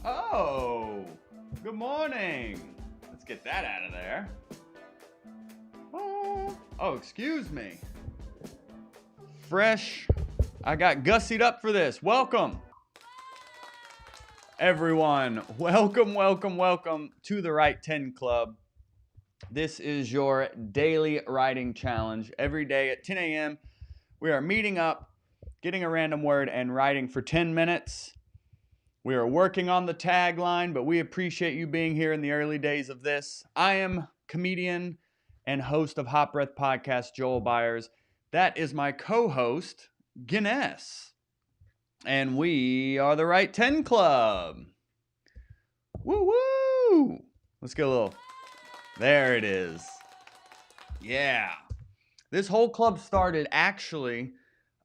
Oh, good morning. Let's get that out of there. Oh, excuse me. Fresh. I got gussied up for this. Welcome, everyone. Welcome to the Write 10 Club. This is your daily writing challenge. Every day at 10 a.m., we are meeting up, getting a random word, and writing for 10 minutes. We are working on the tagline, but we appreciate you being here in the early days of this. I am comedian and host of Hot Breath Podcast, Joel Byers. That is my co-host, Guinness. And we are the Write 10 Club. Woo woo! Let's get a little. There it is. Yeah. This whole club started actually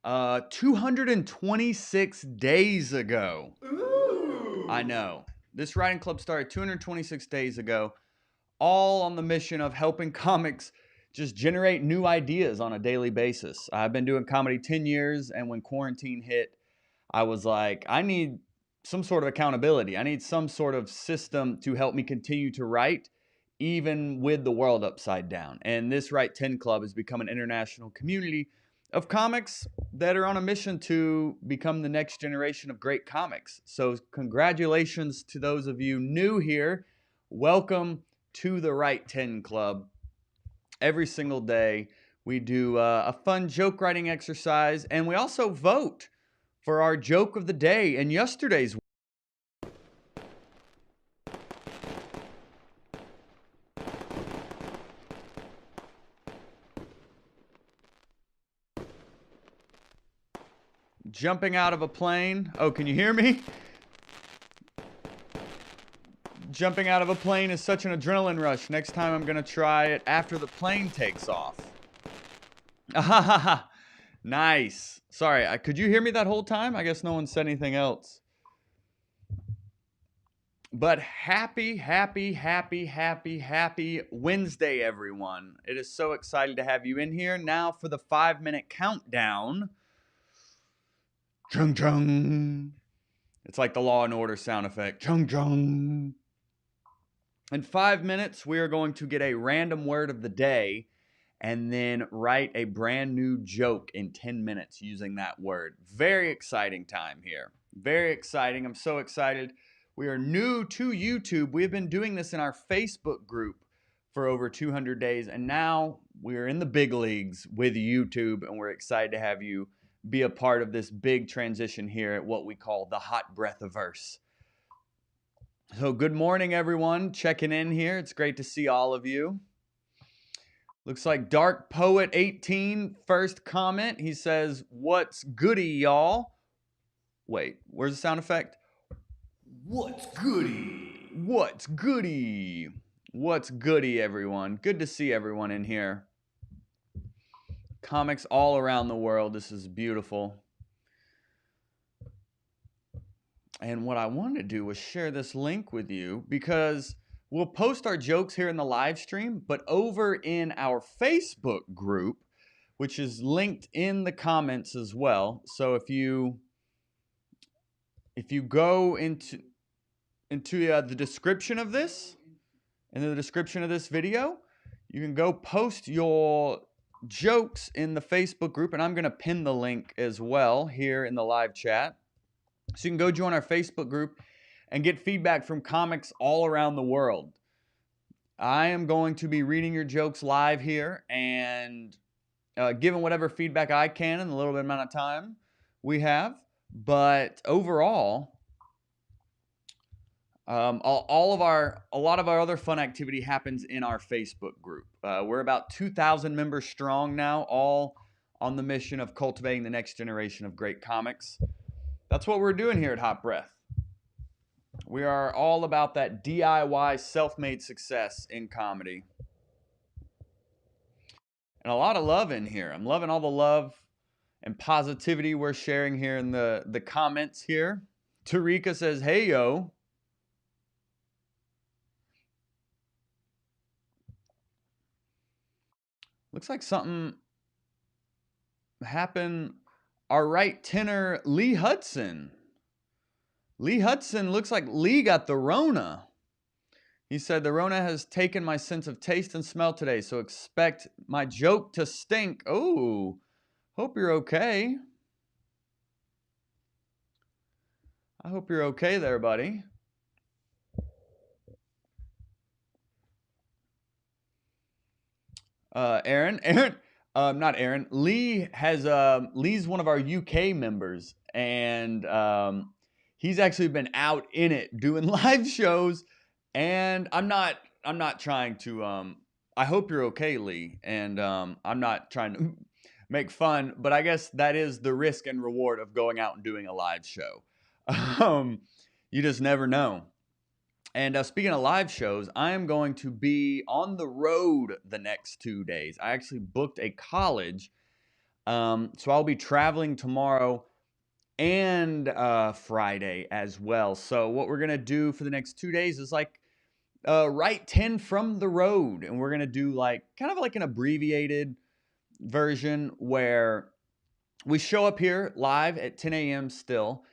226 days ago. Ooh. I know. This writing club started 226 days ago, all on the mission of helping comics just generate new ideas on a daily basis. I've been doing comedy 10 years, and when quarantine hit, I was like, I need some sort of accountability. I need some sort of system to help me continue to write, even with the world upside down. And this Write 10 Club has become an international community of comics that are on a mission to become the next generation of great comics. So congratulations to those of you new here. Welcome to the Write 10 Club. Every single day we do a fun joke writing exercise, and we also vote for our joke of the day. And yesterday's jumping out of a plane. Oh, can you hear me? Jumping out of a plane is such an adrenaline rush. Next time I'm going to try it after the plane takes off. Nice. Sorry, could you hear me that whole time? I guess no one said anything else. But happy Wednesday, everyone. It is so exciting to have you in here. Now for the 5-minute countdown. Chung chung. It's like the Law and Order sound effect. Chung chung. In 5 minutes, we are going to get a random word of the day and then write a brand new joke in 10 minutes using that word. Very exciting time here. Very exciting. I'm so excited. We are new to YouTube. We've been doing this in our Facebook group for over 200 days, and now we're in the big leagues with YouTube, and we're excited to have you be a part of this big transition here at what we call the Hot Breathiverse. So good morning, everyone. Checking in here. It's great to see all of you. Looks like Dark Poet 18, first comment. He says, "What's goody, y'all?" Wait, where's the sound effect? What's goody? What's goody? What's goody, everyone? Good to see everyone in here. Comics all around the world. This is beautiful. And what I wanted to do was share this link with you because we'll post our jokes here in the live stream, but over in our Facebook group, which is linked in the comments as well. So if you go into the description of this, in the description of this video, you can go post your jokes in the Facebook group, and I'm going to pin the link as well here in the live chat. So you can go join our Facebook group and get feedback from comics all around the world. I am going to be reading your jokes live here and giving whatever feedback I can in the little bit amount of time we have. But overall, a lot of our other fun activity happens in our Facebook group. We're about 2,000 members strong now, all on the mission of cultivating the next generation of great comics. That's what we're doing here at Hot Breath. We are all about that DIY self-made success in comedy. And a lot of love in here. I'm loving all the love and positivity we're sharing here in the comments here. Tarika says, "Hey, yo." Looks like something happened. Our right tenor, Lee Hudson. Lee Hudson, looks like Lee got the Rona. He said, the Rona has taken my sense of taste and smell today, so expect my joke to stink. Oh, hope you're okay. I hope you're okay there, buddy. Aaron, not Aaron. Lee has Lee's one of our UK members, and he's actually been out in it doing live shows. And I'm not trying to. I hope you're okay, Lee. And I'm not trying to make fun, but I guess that is the risk and reward of going out and doing a live show. You just never know. And speaking of live shows, I am going to be on the road the next 2 days. I actually booked a college, so I'll be traveling tomorrow and Friday as well. So what we're gonna do for the next 2 days is like write 10 from the road, and we're gonna do like kind of like an abbreviated version where we show up here live at 10 a.m. still,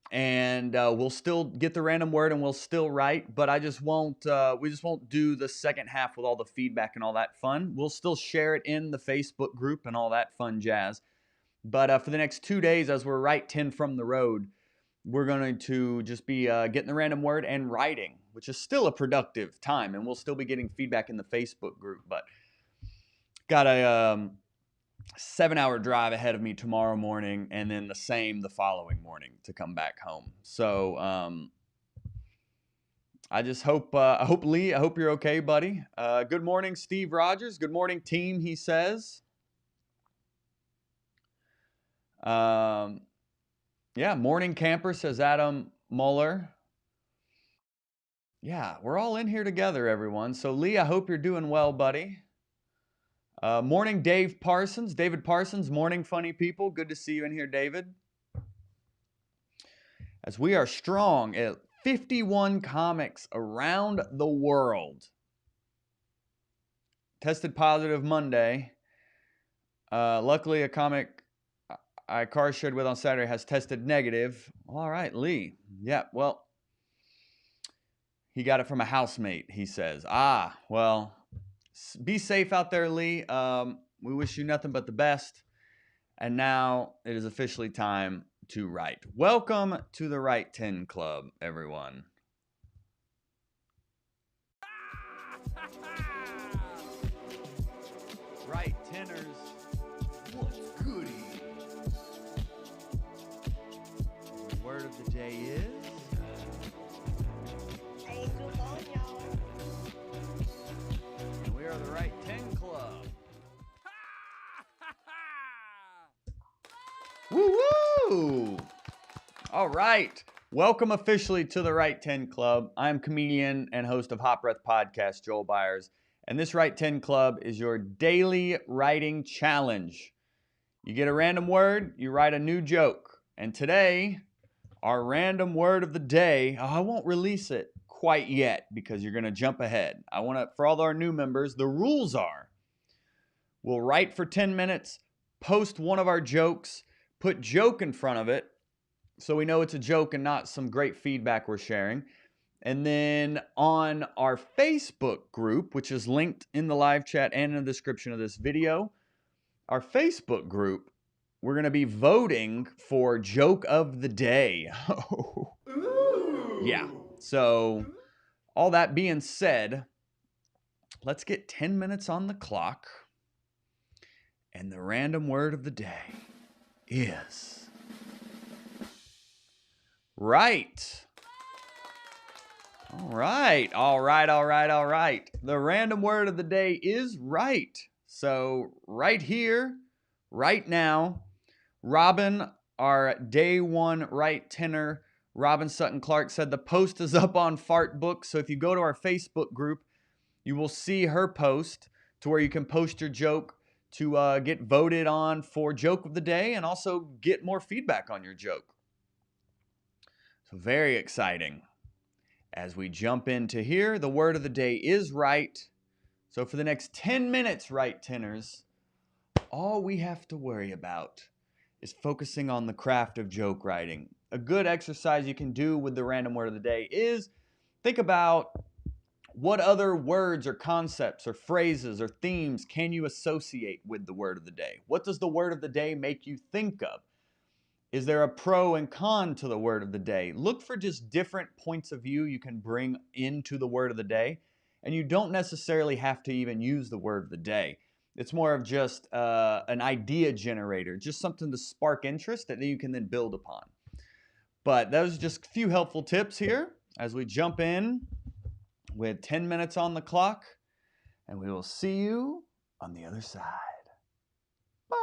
and we'll still get the random word and we'll still write, but I just won't we just won't do the second half with all the feedback and all that fun. We'll still share it in the Facebook group and all that fun jazz. But for the next 2 days, as we're write 10 from the road, we're going to just be getting the random word and writing, which is still a productive time, and we'll still be getting feedback in the Facebook group. But got a 7-hour drive ahead of me tomorrow morning, and then the same the following morning to come back home. So I just hope Lee, I hope you're okay, buddy. Good morning, Steve Rogers. Good morning, team, he says. Yeah, morning camper, says Adam Muller. Yeah, we're all in here together, everyone. So Lee, I hope you're doing well, buddy. Morning, David Parsons, morning, funny people. Good to see you in here, David. As we are strong at 51 comics around the world. Tested positive Monday. Luckily, a comic I car shared with on Saturday has tested negative. All right, Lee. Yeah, well, he got it from a housemate, he says. Well, be safe out there, Lee. We wish you nothing but the best. And now it is officially time to write. Welcome to the Write 10 Club, everyone. Write 10ers. What's goody? The word of the day is... And we are the Write 10 Club. Woo-woo! All right. Welcome officially to the Write 10 Club. I'm comedian and host of Hot Breath Podcast, Joel Byers. And this Write 10 Club is your daily writing challenge. You get a random word, you write a new joke. And today, our random word of the day, I won't release it quite yet because you're going to jump ahead. For all our new members, the rules are, we'll write for 10 minutes, post one of our jokes, put joke in front of it so we know it's a joke and not some great feedback we're sharing. And then on our Facebook group, which is linked in the live chat and in the description of this video, our Facebook group, we're going to be voting for joke of the day. Ooh. Yeah. So all that being said, let's get 10 minutes on the clock. And the random word of the day is right. All right. The random word of the day is right. So right here, right now, Robin, our day one Write 10er, Robin Sutton Clark, said the post is up on Fartbook. So if you go to our Facebook group, you will see her post to where you can post your joke to get voted on for joke of the day and also get more feedback on your joke. So very exciting. As we jump into here, the word of the day is right. So for the next 10 minutes, Write 10ers, all we have to worry about is focusing on the craft of joke writing. a good exercise you can do with the random word of the day is think about what other words or concepts or phrases or themes can you associate with the word of the day? What does the word of the day make you think of? Is there a pro and con to the word of the day? Look for just different points of view you can bring into the word of the day. And you don't necessarily have to even use the word of the day. It's more of just an idea generator, just something to spark interest that you can then build upon. But those are just a few helpful tips here as we jump in with 10 minutes on the clock. And we will see you on the other side. Bye.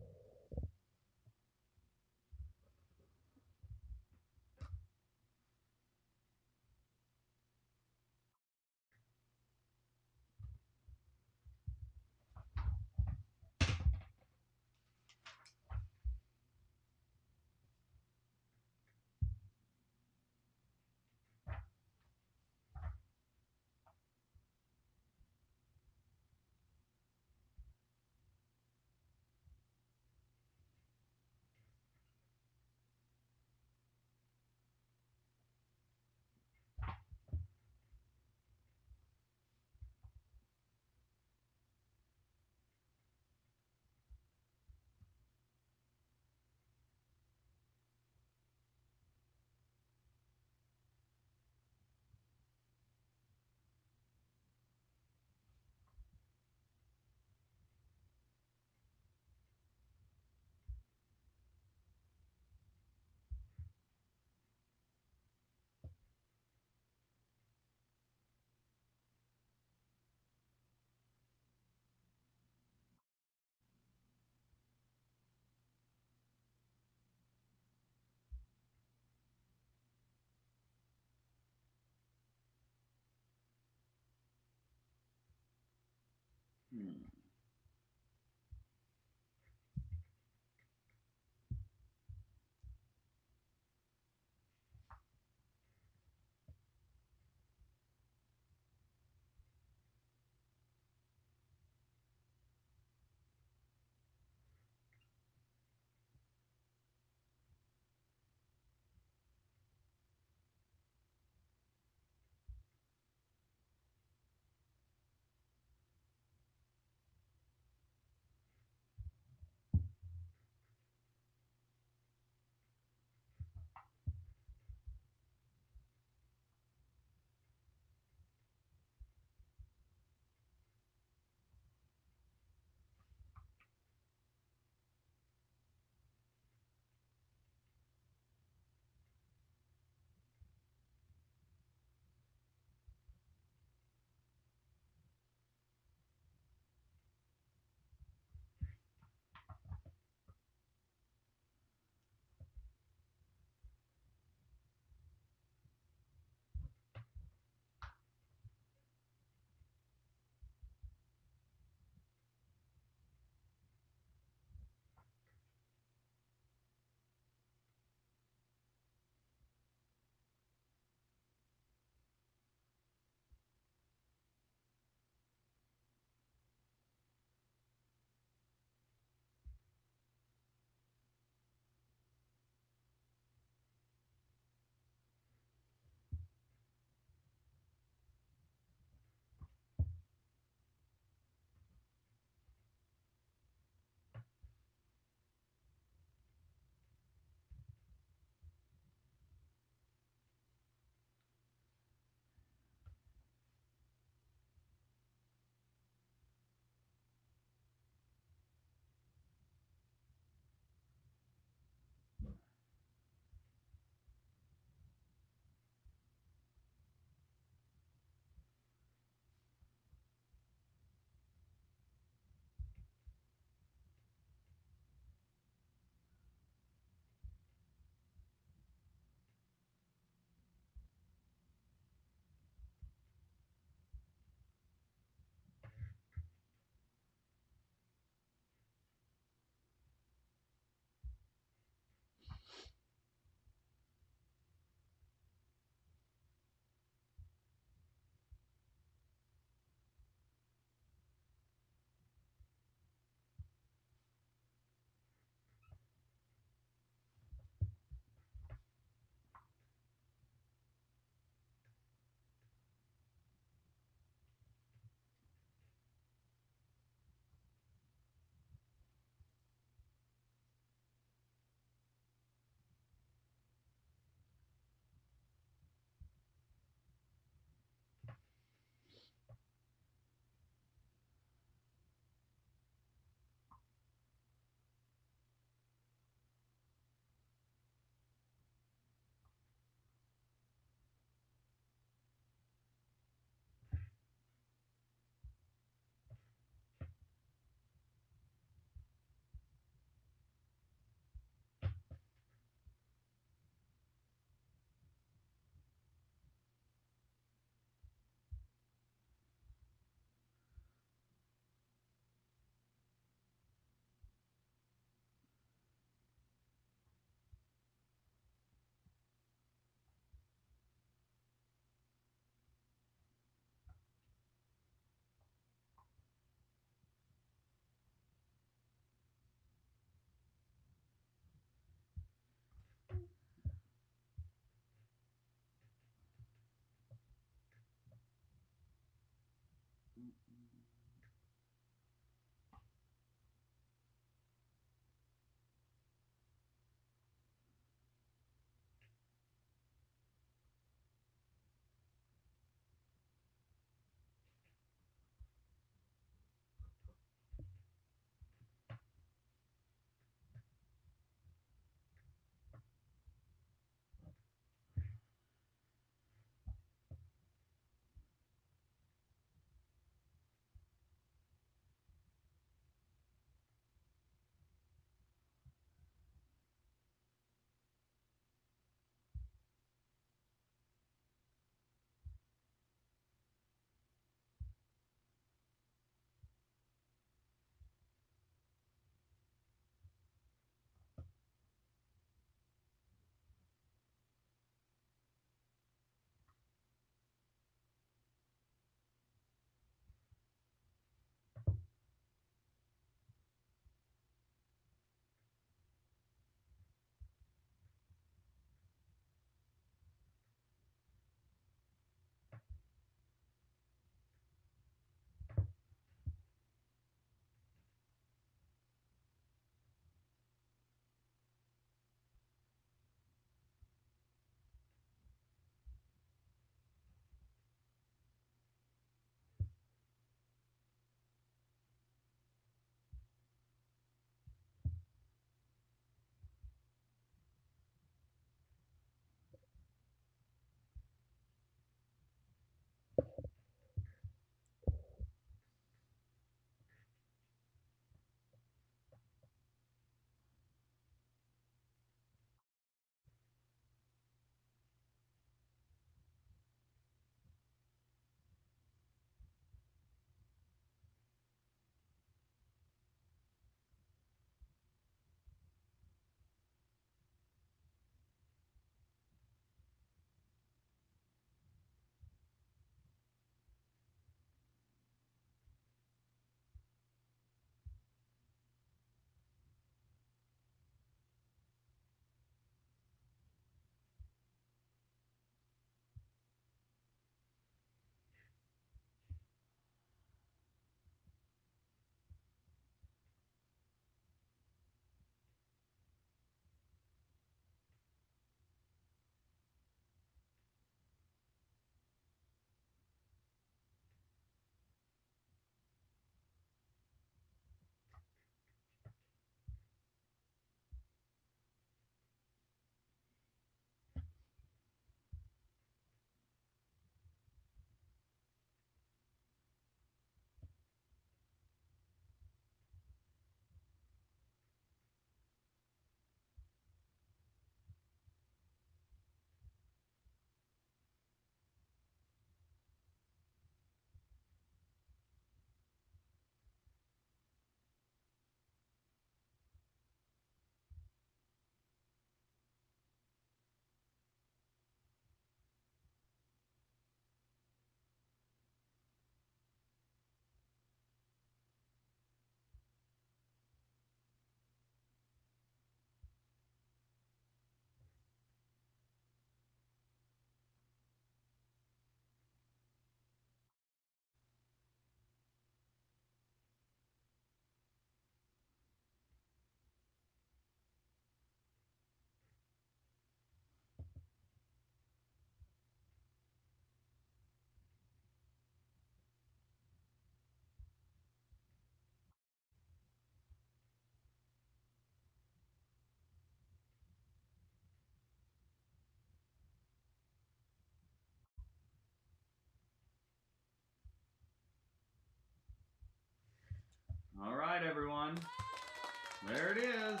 There it is.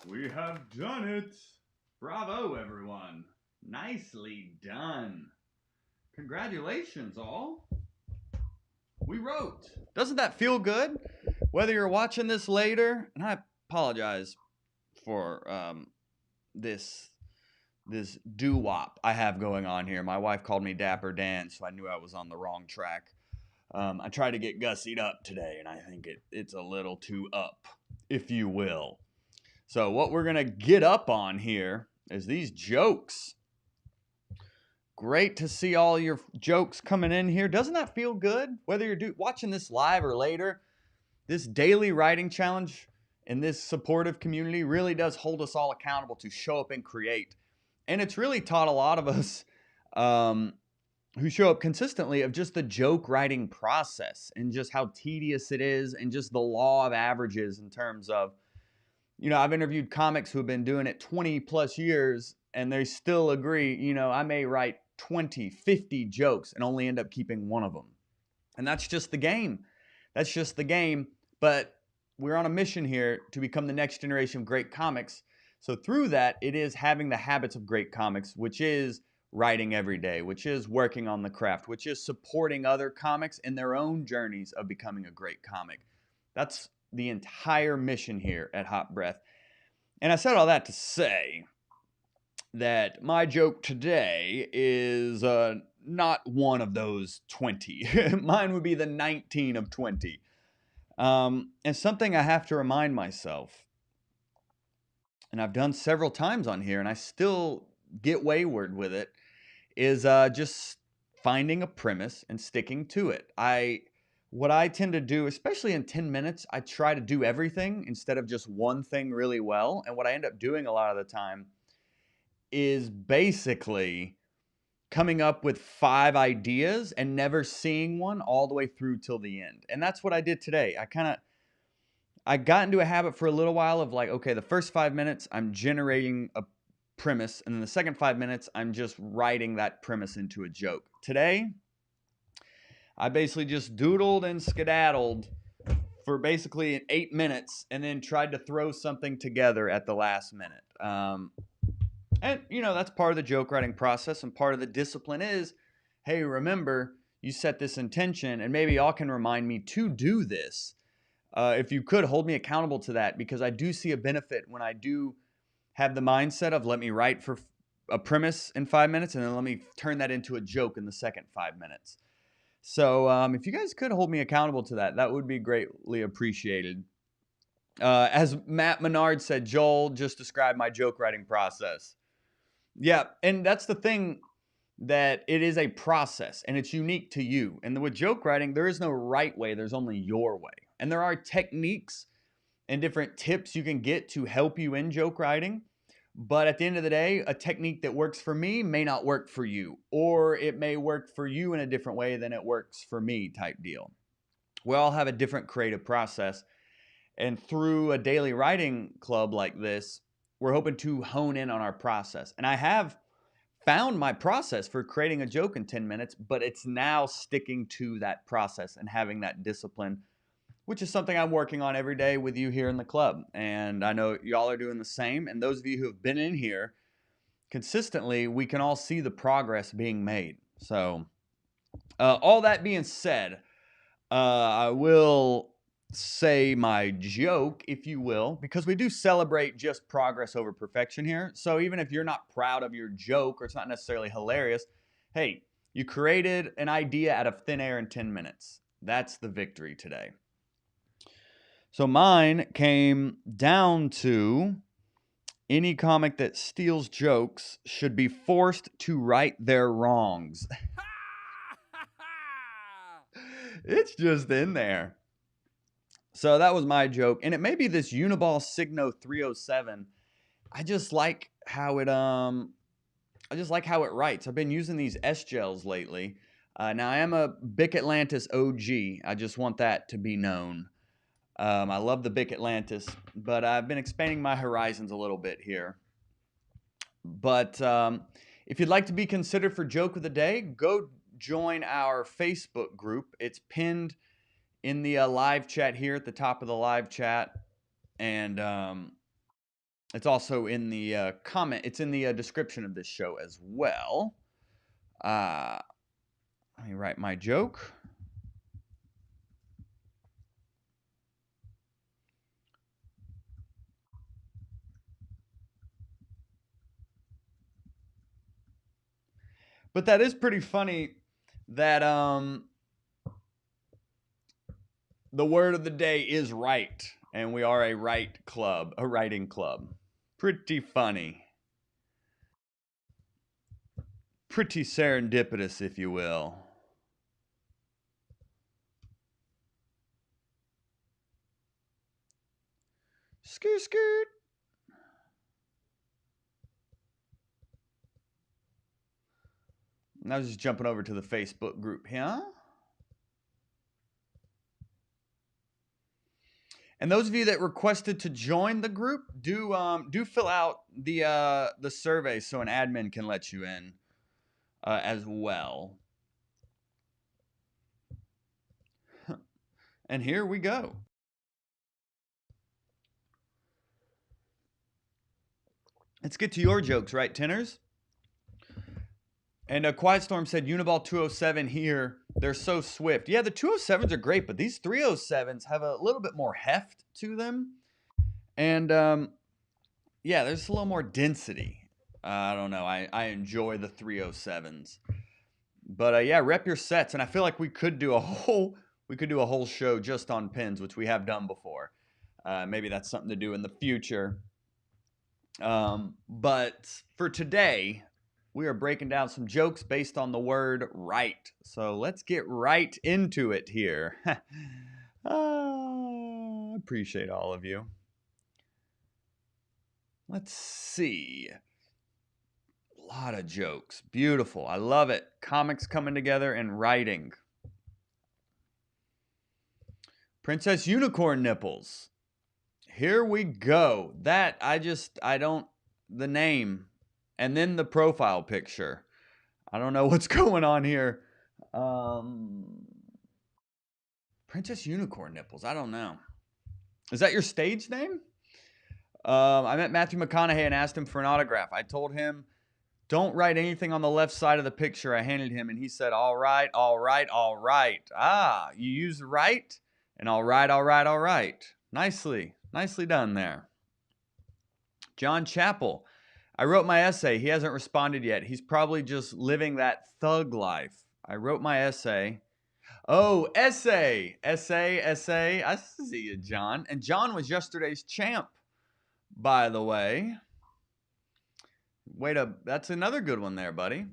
We have done it. Bravo, everyone. Nicely done. Congratulations, all. We wrote. Doesn't that feel good? Whether you're watching this later, and I apologize for this doo-wop I have going on here. My wife called me Dapper Dan, so I knew I was on the wrong track. I tried to get gussied up today, and I think it's a little too up, if you will. So what we're going to get up on here is these jokes. Great to see all your jokes coming in here. Doesn't that feel good? Whether you're watching this live or later, this daily writing challenge and this supportive community really does hold us all accountable to show up and create. And it's really taught a lot of us who show up consistently of just the joke writing process and just how tedious it is and just the law of averages in terms of, I've interviewed comics who have been doing it 20 plus years and they still agree, I may write 20, 50 jokes and only end up keeping one of them. And that's just the game. That's just the game. But we're on a mission here to become the next generation of great comics. So through that, it is having the habits of great comics, which is writing every day, which is working on the craft, which is supporting other comics in their own journeys of becoming a great comic. That's the entire mission here at Hot Breath. And I said all that to say that my joke today is not one of those 20. Mine would be the 19 of 20. And something I have to remind myself, and I've done several times on here, and I still get wayward with it, is just finding a premise and sticking to it. What I tend to do, especially in 10 minutes, I try to do everything instead of just one thing really well. And what I end up doing a lot of the time is basically coming up with 5 ideas and never seeing one all the way through till the end. And that's what I did today. I got into a habit for a little while of like, okay, the first 5 minutes, I'm generating a premise. And then the second 5 minutes, I'm just writing that premise into a joke. Today, I basically just doodled and skedaddled for basically 8 minutes and then tried to throw something together at the last minute. And, that's part of the joke writing process, and part of the discipline is, hey, remember, you set this intention, and maybe y'all can remind me to do this. If you could, hold me accountable to that, because I do see a benefit when I do have the mindset of let me write for a premise in 5 minutes, and then let me turn that into a joke in the second 5 minutes. So if you guys could hold me accountable to that, that would be greatly appreciated. As Matt Menard said, Joel just described my joke writing process. Yeah, and that's the thing, that it is a process and it's unique to you. And with joke writing, there is no right way, there's only your way. And there are techniques and different tips you can get to help you in joke writing. But at the end of the day, a technique that works for me may not work for you, or it may work for you in a different way than it works for me type deal. We all have a different creative process. And through a daily writing club like this, we're hoping to hone in on our process. And I have found my process for creating a joke in 10 minutes, but it's now sticking to that process and having that discipline, which is something I'm working on every day with you here in the club. And I know y'all are doing the same. And those of you who have been in here consistently, we can all see the progress being made. So all that being said, I will say my joke, if you will, because we do celebrate just progress over perfection here. So even if you're not proud of your joke or it's not necessarily hilarious, hey, you created an idea out of thin air in 10 minutes. That's the victory today. So mine came down to any comic that steals jokes should be forced to right their wrongs. It's just in there. So that was my joke. And it may be this Uniball Signo 307. I just like how it writes. I've been using these S-Gels lately. Now I am a Bic Atlantis OG. I just want that to be known. I love the Bic Atlantis, but I've been expanding my horizons a little bit here. But if you'd like to be considered for Joke of the Day, go join our Facebook group. It's pinned in the live chat here at the top of the live chat. And it's also in the comment. It's in the description of this show as well. Let me write my joke. But that is pretty funny that the word of the day is right, and we are a writing club. Pretty funny. Pretty serendipitous, if you will. Skirt, skirt. I was just jumping over to the Facebook group here. And those of you that requested to join the group, do fill out the survey so an admin can let you in as well. And here we go. Let's get to your jokes, right, Tinners? And Quiet Storm said Uniball 207 here. They're so swift. Yeah, the 207s are great, but these 307s have a little bit more heft to them. And yeah, there's a little more density. I don't know. I enjoy the 307s. But yeah, rep your sets, and I feel like we could do a whole show just on pins, which we have done before. Maybe that's something to do in the future. But for today, we are breaking down some jokes based on the word right. So let's get right into it here. I appreciate all of you. Let's see. A lot of jokes. Beautiful. I love it. Comics coming together and writing. Princess Unicorn Nipples. Here we go. That, the name and then the profile picture. I don't know what's going on here. Princess Unicorn Nipples. I don't know. Is that your stage name? I met Matthew McConaughey and asked him for an autograph. I told him, don't write anything on the left side of the picture I handed him, and he said, all right, all right, all right. Ah, you use right and all right, all right, all right. Nicely done there. John Chappell. I wrote my essay. He hasn't responded yet. He's probably just living that thug life. I wrote my essay. Oh, essay. I see you, John. And John was yesterday's champ, by the way. That's another good one there, buddy.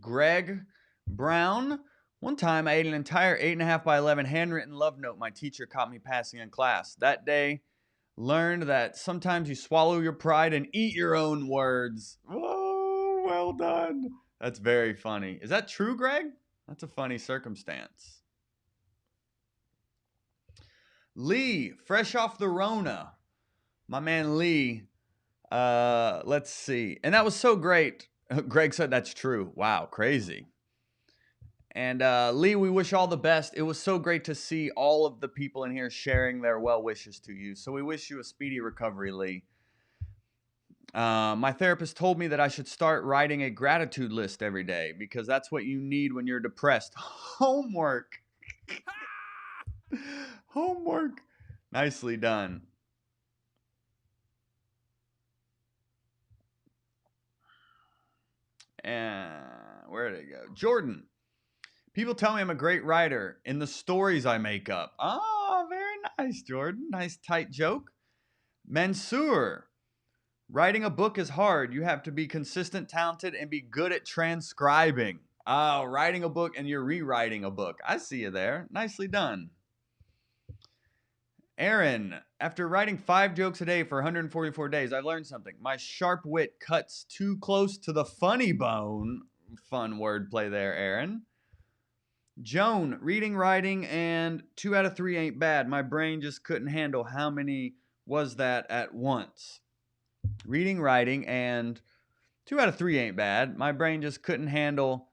Greg Brown. One time I ate an entire 8.5 by 11 handwritten love note my teacher caught me passing in class. That day, learned that sometimes you swallow your pride and eat your own words. Whoa, well done. That's very funny. Is that true, Greg? That's a funny circumstance. Lee, fresh off the Rona. My man Lee. Let's see. And that was so great. Greg said that's true. Wow, crazy. And Lee, we wish all the best. It was so great to see all of the people in here sharing their well wishes to you. So we wish you a speedy recovery, Lee. My therapist told me that I should start writing a gratitude list every day because that's what you need when you're depressed. Homework. Homework. Nicely done. And where did it go? Jordan. People tell me I'm a great writer in the stories I make up. Oh, very nice, Jordan. Nice tight joke. Mansoor. Writing a book is hard. You have to be consistent, talented, and be good at transcribing. Oh, writing a book and you're rewriting a book. I see you there. Nicely done. Aaron, after writing 5 jokes a day for 144 days, I've learned something. My sharp wit cuts too close to the funny bone. Fun wordplay there, Aaron. Joan, reading, writing, and 2 out of 3 ain't bad. My brain just couldn't handle how many was that at once. Reading, writing, and 2 out of 3 ain't bad. My brain just couldn't handle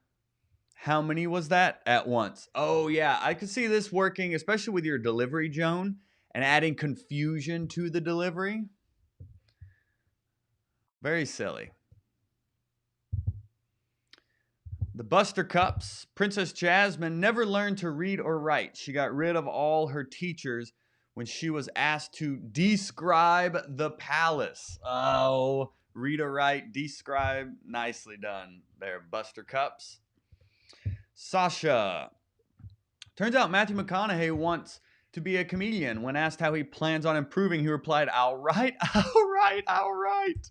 how many was that at once. Oh, yeah, I could see this working, especially with your delivery, Joan, and adding confusion to the delivery. Very silly. The Buster Cups. Princess Jasmine never learned to read or write. She got rid of all her teachers when she was asked to describe the palace. Oh, read or write, describe. Nicely done there, Buster Cups. Sasha. Turns out Matthew McConaughey wants to be a comedian. When asked how he plans on improving, he replied, "I'll write, I'll write, I'll write."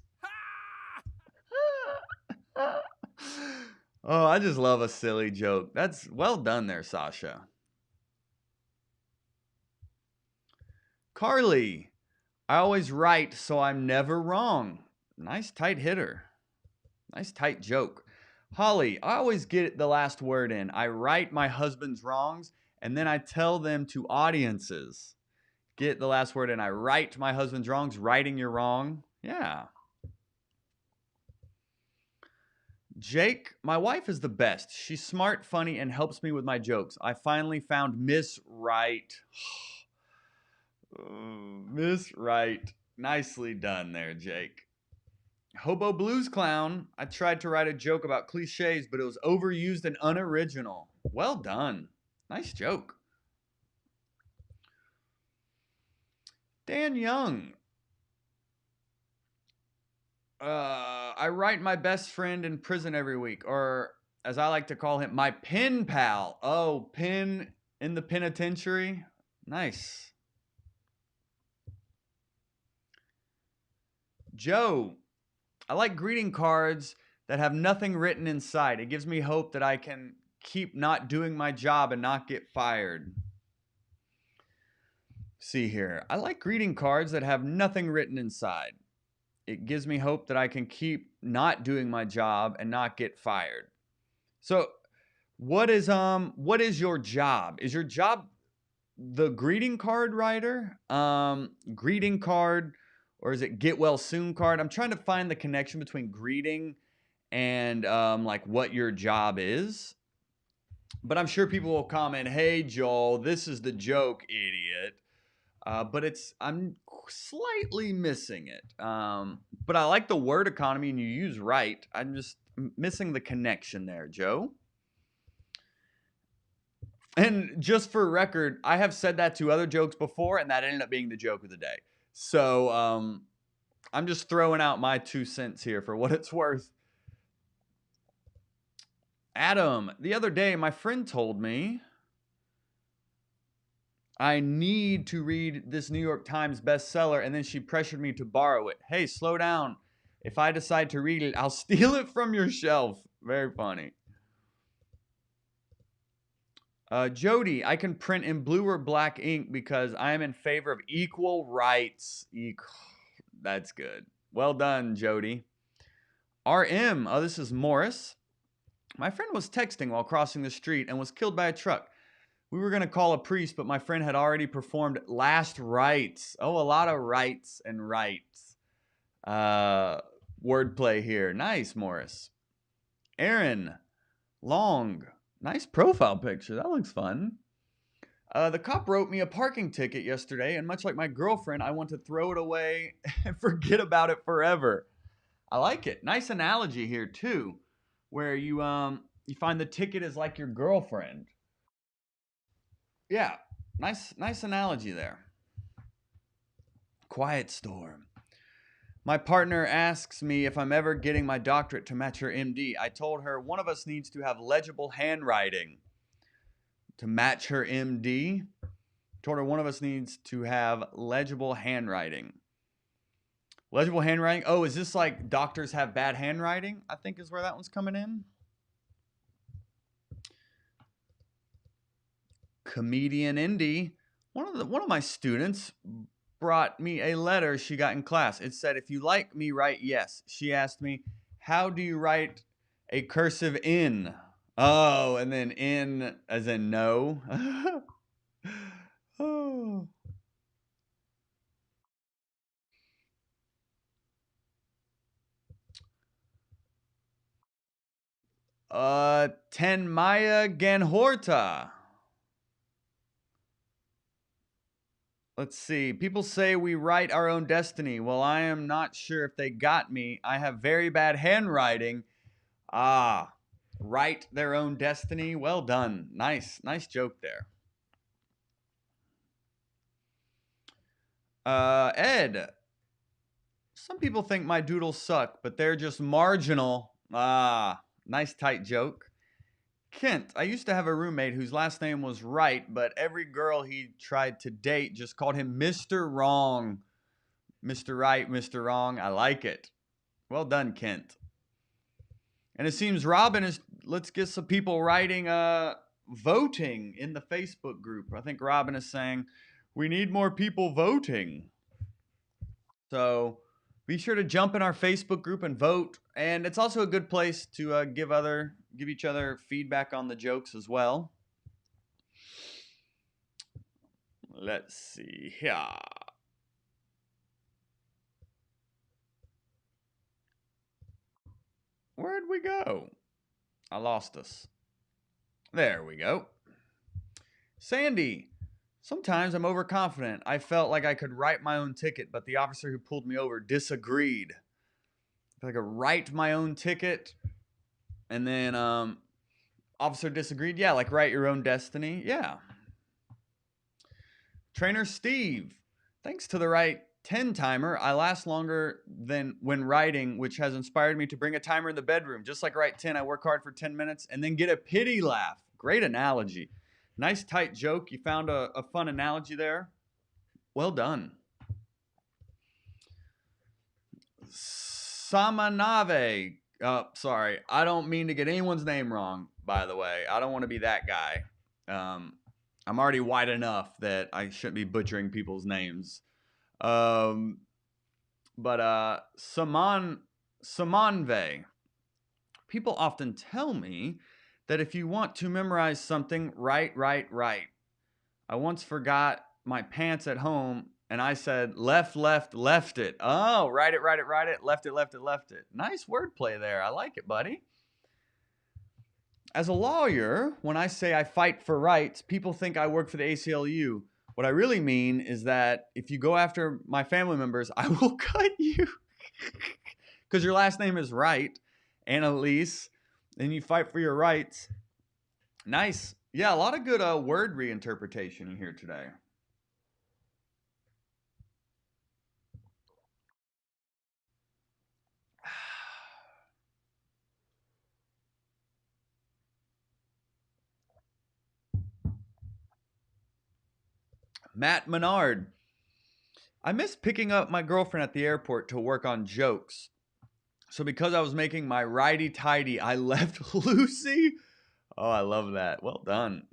Oh, I just love a silly joke. That's well done there, Sasha. Carly, I always write so I'm never wrong. Nice tight hitter. Nice tight joke. Holly, I always get the last word in. I write my husband's wrongs and then I tell them to audiences. Get the last word in. I write my husband's wrongs, righting your wrong. Yeah. Jake, my wife is the best. She's smart, funny, and helps me with my jokes. I finally found Miss Right. Miss Right. Nicely done there, Jake. Hobo Blues Clown. I tried to write a joke about cliches, but it was overused and unoriginal. Well done. Nice joke. Dan Young. I write my best friend in prison every week, or as I like to call him, my pen pal. Oh, pen in the penitentiary. Nice. Joe, I like greeting cards that have nothing written inside. It gives me hope that I can keep not doing my job and not get fired. See here. I like greeting cards that have nothing written inside. It gives me hope that I can keep not doing my job and not get fired. So, what is your job? Is your job the greeting card writer? Greeting card, or is it get well soon card? I'm trying to find the connection between greeting and like what your job is. But I'm sure people will comment, "Hey Joel, this is the joke, idiot." But I'm slightly missing it. But I like the word economy, and you use right. I'm just missing the connection there, Joe. And just for record, I have said that to other jokes before, and that ended up being the joke of the day. So I'm just throwing out my 2 cents here for what it's worth. Adam, the other day, my friend told me I need to read this New York Times bestseller, and then she pressured me to borrow it. Hey, slow down. If I decide to read it, I'll steal it from your shelf. Very funny. Jody, I can print in blue or black ink because I am in favor of equal rights. That's good. Well done, Jody. RM, oh, this is Morris. My friend was texting while crossing the street and was killed by a truck. We were going to call a priest, but my friend had already performed last rites. Oh, a lot of rites and rights. Wordplay here. Nice, Morris. Aaron, Long. Nice profile picture. That looks fun. The cop wrote me a parking ticket yesterday, and much like my girlfriend, I want to throw it away and forget about it forever. I like it. Nice analogy here, too, where you find the ticket is like your girlfriend. Yeah, nice analogy there. Quiet Storm. My partner asks me if I'm ever getting my doctorate to match her MD. I told her one of us needs to have legible handwriting to match her MD. Told her one of us needs to have legible handwriting. Legible handwriting? Oh, is this like doctors have bad handwriting? I think is where that one's coming in. Comedian Indy. One of my students brought me a letter she got in class. It said, "If you like me, write yes." She asked me, "How do you write a cursive N?" Oh, and then in as in no. Oh. Tenmaya Ganhorta. Let's see. People say we write our own destiny. Well, I am not sure if they got me. I have very bad handwriting. Ah, write their own destiny. Well done. Nice joke there. Ed, some people think my doodles suck, but they're just marginal. Ah, nice tight joke. Kent, I used to have a roommate whose last name was Right, but every girl he tried to date just called him Mr. Wrong. Mr. Right, Mr. Wrong. I like it. Well done, Kent. And it seems Robin is, let's get some people writing, voting in the Facebook group. I think Robin is saying, we need more people voting. So be sure to jump in our Facebook group and vote. And it's also a good place to give each other feedback on the jokes as well. Let's see here. Where'd we go? I lost us. There we go. Sandy, sometimes I'm overconfident. I felt like I could write my own ticket, but the officer who pulled me over disagreed. If I could write my own ticket, and then officer disagreed. Yeah, like write your own destiny. Yeah. Trainer Steve, thanks to the right 10 timer, I last longer than when writing, which has inspired me to bring a timer in the bedroom. Just like Right 10, I work hard for 10 minutes and then get a pity laugh. Great analogy. Nice tight joke. You found a fun analogy there. Well done. Samanave. Sorry. I don't mean to get anyone's name wrong, by the way. I don't want to be that guy. I'm already white enough that I shouldn't be butchering people's names. Samanve. People often tell me that if you want to memorize something, write. I once forgot my pants at home and I said left it. Oh, write it, left it. Nice wordplay there. I like it, buddy. As a lawyer, when I say I fight for rights, people think I work for the ACLU. What I really mean is that if you go after my family members, I will cut you. Because your last name is Wright, Annalise, and you fight for your rights. Nice. Yeah, a lot of good word reinterpretation here today. Matt Menard. I miss picking up my girlfriend at the airport to work on jokes. So because I was making my righty-tighty, I left Lucy. Oh, I love that. Well done.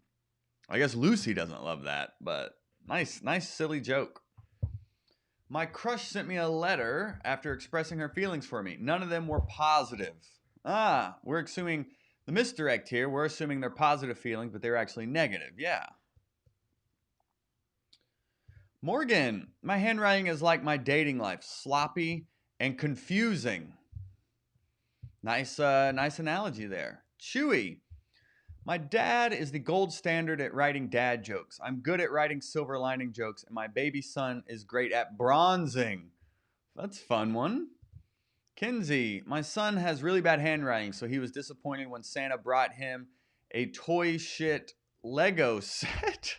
I guess Lucy doesn't love that, but nice silly joke. My crush sent me a letter after expressing her feelings for me. None of them were positive. We're assuming the misdirect here. We're assuming they're positive feelings, but they're actually negative. Yeah. Morgan, my handwriting is like my dating life, sloppy and confusing. Nice analogy there. Chewy, my dad is the gold standard at writing dad jokes. I'm good at writing silver lining jokes, and my baby son is great at bronzing. That's a fun one. Kinsey, my son has really bad handwriting, so he was disappointed when Santa brought him a toy shit Lego set.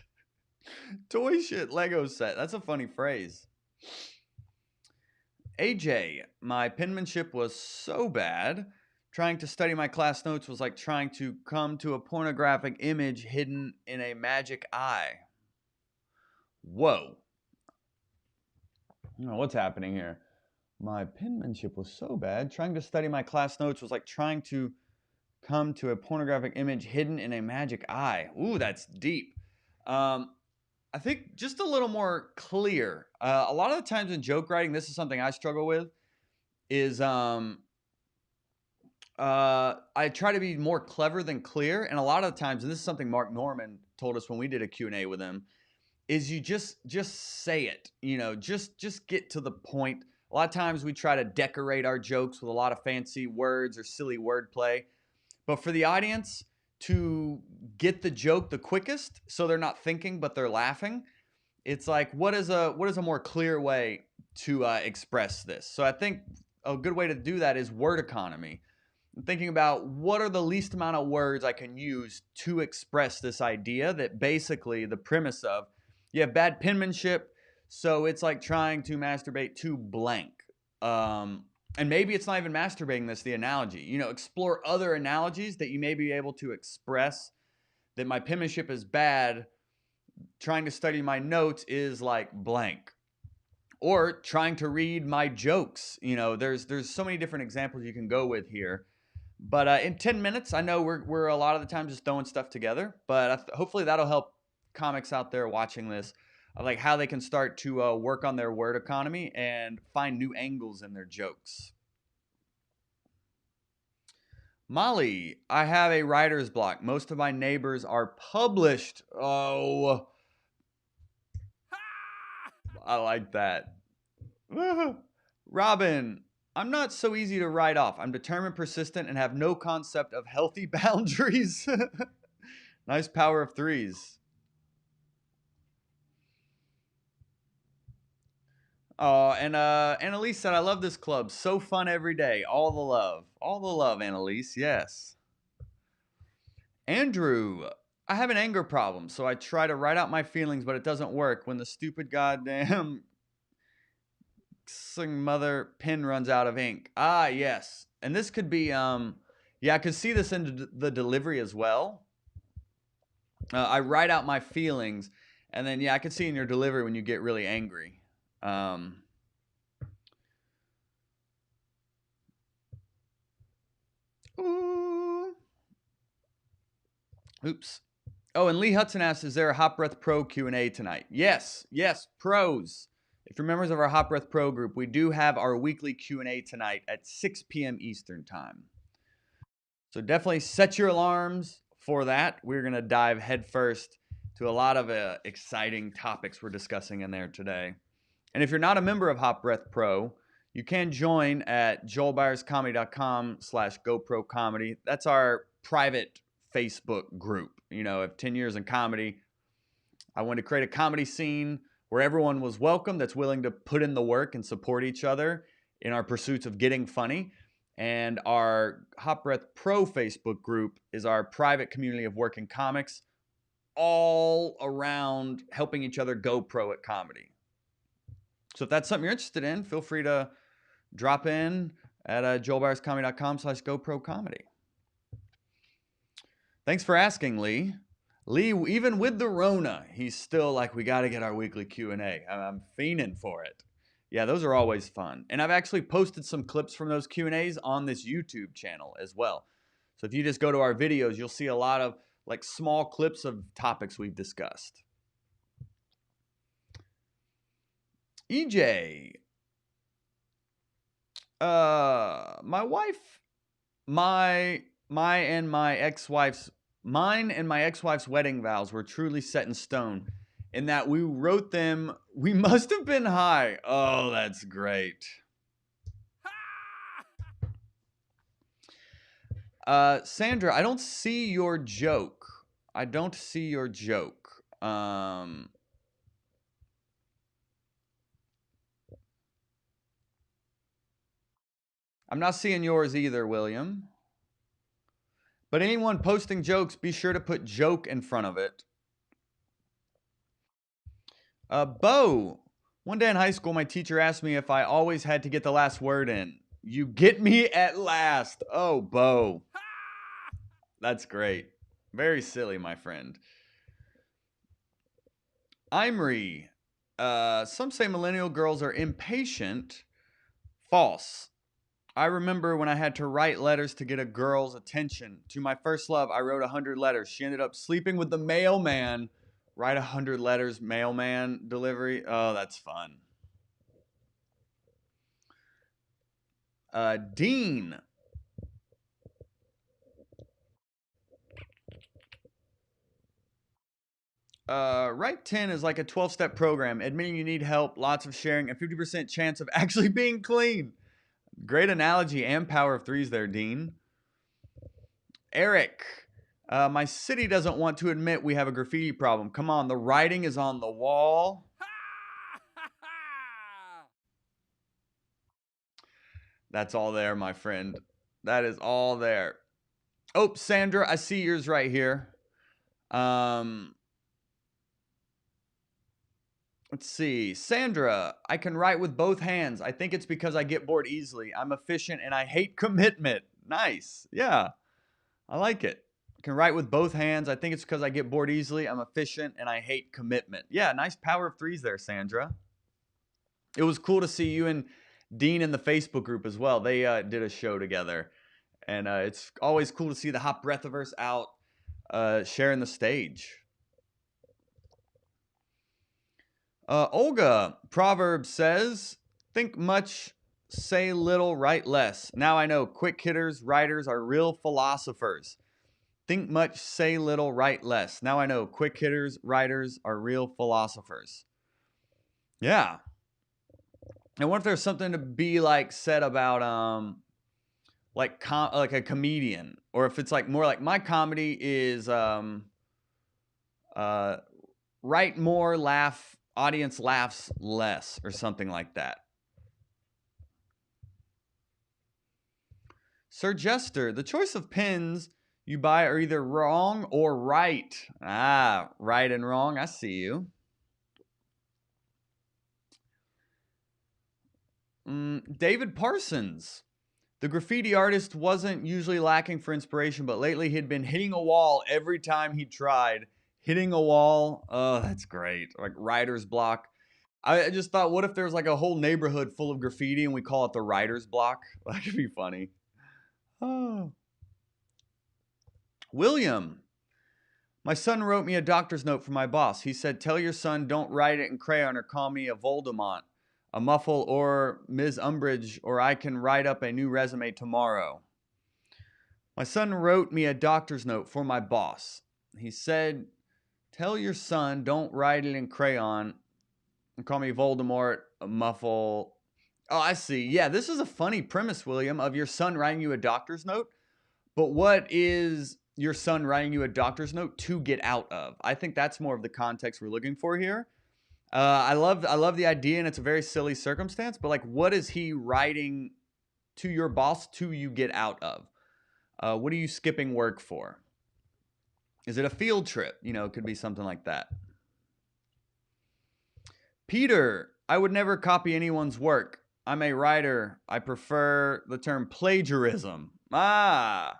Toy shit Lego set. That's a funny phrase. AJ, my penmanship was so bad. Trying to study my class notes was like trying to come to a pornographic image hidden in a magic eye. Whoa. Oh, what's happening here? My penmanship was so bad. Trying to study my class notes was like trying to come to a pornographic image hidden in a magic eye. Ooh, that's deep. I think just a little more clear. A lot of the times in joke writing, this is something I struggle with, is I try to be more clever than clear. And a lot of the times, and this is something Mark Norman told us when we did a Q&A with him, is you just say it. Just get to the point. A lot of times we try to decorate our jokes with a lot of fancy words or silly wordplay. But for the audience to get the joke the quickest, so they're not thinking, but they're laughing, it's like what is a more clear way to express this? So I think a good way to do that is word economy. I'm thinking about what are the least amount of words I can use to express this idea that basically the premise of you have bad penmanship, so it's like trying to masturbate to blank. Um, and maybe it's not even masturbating that's the analogy. Explore other analogies that you may be able to express that my penmanship is bad. Trying to study my notes is like blank. Or trying to read my jokes. There's so many different examples you can go with here. But in 10 minutes, I know we're a lot of the time just throwing stuff together, but hopefully that'll help comics out there watching this, like how they can start to work on their word economy and find new angles in their jokes. Molly, I have a writer's block. Most of my neighbors are published. Oh, I like that. Robin, I'm not so easy to write off. I'm determined, persistent, and have no concept of healthy boundaries. Nice power of threes. Oh, and Annalise said, I love this club. So fun every day. All the love. All the love, Annalise. Yes. Andrew, I have an anger problem, so I try to write out my feelings, but it doesn't work when the stupid goddamn mother pen runs out of ink. Ah, yes. And this could be, yeah, I could see this in the delivery as well. I write out my feelings, and then, yeah, I could see in your delivery when you get really angry. Ooh. Oops. Oh, and Lee Hudson asks, is there a Hot Breath Pro Q&A tonight? Yes, pros. If you're members of our Hot Breath Pro group, we do have our weekly Q&A tonight at 6 p.m. Eastern Time. So definitely set your alarms for that. We're going to dive headfirst to a lot of exciting topics we're discussing in there today. And if you're not a member of Hot Breath Pro, you can join at joelbyerscomedy.com/GoProComedy. That's our private Facebook group. Of 10 years in comedy, I wanted to create a comedy scene where everyone was welcome, that's willing to put in the work and support each other in our pursuits of getting funny. And our Hot Breath Pro Facebook group is our private community of working comics all around helping each other go pro at comedy. So if that's something you're interested in, feel free to drop in at joelbyerscomedy.com/GoProComedy. Thanks for asking, Lee. Lee, even with the Rona, he's still like, we got to get our weekly Q&A. I'm fiending for it. Yeah, those are always fun. And I've actually posted some clips from those Q&As on this YouTube channel as well. So if you just go to our videos, you'll see a lot of like small clips of topics we've discussed. EJ, my wife, mine and my ex-wife's wedding vows were truly set in stone in that we wrote them. We must have been high. Oh, that's great. Sandra, I don't see your joke. I'm not seeing yours either, William. But anyone posting jokes, be sure to put joke in front of it. Bo, one day in high school, my teacher asked me if I always had to get the last word in. You get me at last. Oh, Bo. That's great. Very silly, my friend. Imri, some say millennial girls are impatient. False. I remember when I had to write letters to get a girl's attention. To my first love, I wrote 100 letters. She ended up sleeping with the mailman. Write 100 letters, mailman delivery. Oh, that's fun. Dean. Write 10 is like a 12-step program, admitting you need help, lots of sharing, and 50% chance of actually being clean. Great analogy and power of threes there, Dean. Eric. My city doesn't want to admit we have a graffiti problem. Come on, the writing is on the wall. That's all there, my friend. That is all there. Oh, Sandra, I see yours right here. Let's see. Sandra, I can write with both hands. I think it's because I get bored easily. I'm efficient and I hate commitment. Nice. Yeah, I like it. I can write with both hands. I think it's because I get bored easily. I'm efficient and I hate commitment. Yeah, nice power of threes there, Sandra. It was cool to see you and Dean in the Facebook group as well. They did a show together. And it's always cool to see the Hot Breathiverse out sharing the stage. Olga, Proverbs says, think much, say little, write less. Now I know quick hitters, writers are real philosophers. Think much, say little, write less. Now I know quick hitters, writers are real philosophers. Yeah. I wonder if there's something to be like said about like a comedian, or if it's like more like my comedy is write more, laugh, audience laughs less, or something like that. Sir Jester, the choice of pins you buy are either wrong or right. Ah, right and wrong. I see you. David Parsons. The graffiti artist wasn't usually lacking for inspiration, but lately he'd been hitting a wall every time he tried. Hitting a wall. Oh, that's great. Like writer's block. I just thought, what if there's like a whole neighborhood full of graffiti and we call it the writer's block? That could be funny. Oh. William. My son wrote me a doctor's note from my boss. He said, tell your son don't write it in crayon or call me a Voldemort, a Muffle, or Ms. Umbridge, or I can write up a new resume tomorrow. My son wrote me a doctor's note for my boss. He said, tell your son don't write it in crayon and call me Voldemort, a Muffle. Oh, I see. Yeah, this is a funny premise, William, of your son writing you a doctor's note. But what is your son writing you a doctor's note to get out of? I think that's more of the context we're looking for here. I love the idea, and it's a very silly circumstance. But like, what is he writing to your boss to you get out of? What are you skipping work for? Is it a field trip? You know, it could be something like that. Peter, I would never copy anyone's work. I'm a writer. I prefer the term plagiarism. I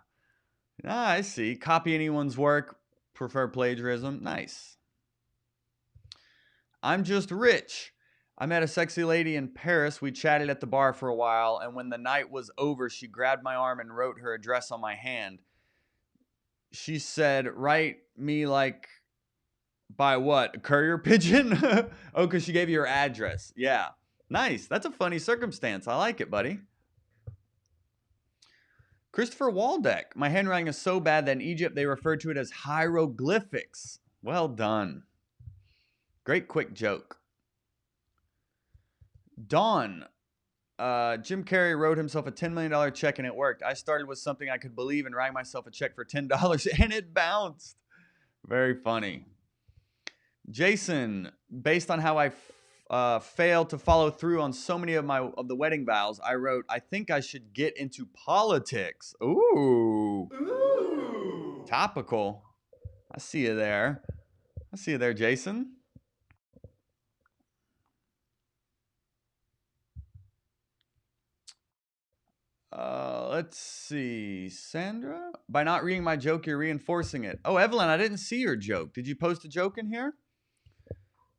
see. Copy anyone's work, prefer plagiarism. Nice. I'm just rich. I met a sexy lady in Paris. We chatted at the bar for a while, and when the night was over, she grabbed my arm and wrote her address on my hand. She said, write me like by what? A courier pigeon? Oh, because she gave you her address. Yeah. Nice. That's a funny circumstance. I like it, buddy. Christopher Waldeck. My handwriting is so bad that in Egypt they refer to it as hieroglyphics. Well done. Great quick joke. Dawn. Jim Carrey wrote himself a $10 million check and it worked. I started with something I could believe and write myself a check for $10 and it bounced. Very funny. Jason, based on how I failed to follow through on so many of the wedding vows, I wrote, I think I should get into politics. Ooh. Topical. I see you there. I see you there, Jason. Let's see. Sandra? By not reading my joke, you're reinforcing it. Oh, Evelyn, I didn't see your joke. Did you post a joke in here?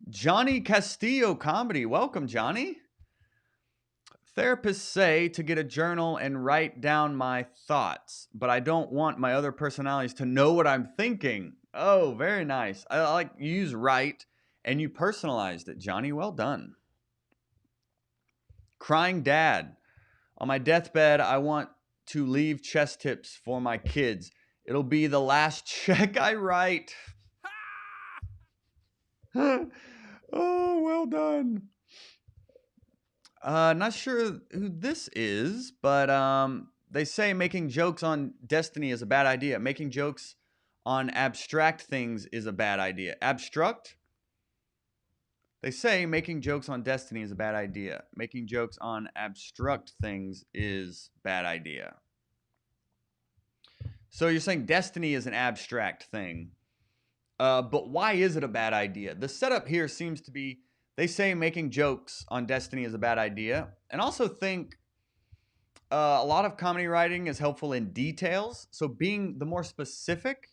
Johnny Castillo Comedy. Welcome, Johnny. Therapists say to get a journal and write down my thoughts, but I don't want my other personalities to know what I'm thinking. Oh, very nice. I like you use write and you personalized it, Johnny. Well done. Crying dad. On my deathbed, I want to leave chest tips for my kids. It'll be the last check I write. Oh, well done. Not sure who this is, but they say making jokes on Destiny is a bad idea. Making jokes on abstract things is a bad idea. Abstract? They say making jokes on destiny is a bad idea. Making jokes on abstract things is bad idea. So you're saying destiny is an abstract thing. But why is it a bad idea? The setup here seems to be, they say making jokes on destiny is a bad idea. And also think a lot of comedy writing is helpful in details. So being the more specific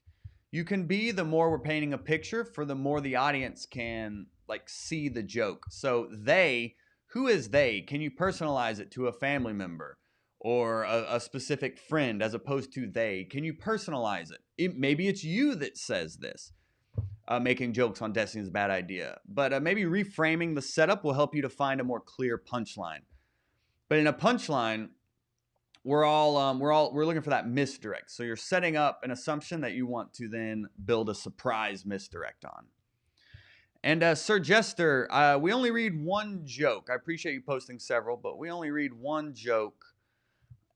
you can be, the more we're painting a picture, for the more the audience can like see the joke. So they, who is they? Can you personalize it to a family member or a specific friend as opposed to they? Can you personalize it? Maybe it's you that says this. Making jokes on destiny is a bad idea. But maybe reframing the setup will help you to find a more clear punchline. But in a punchline, we're looking for that misdirect. So you're setting up an assumption that you want to then build a surprise misdirect on. And Sir Jester, we only read one joke. I appreciate you posting several, but we only read one joke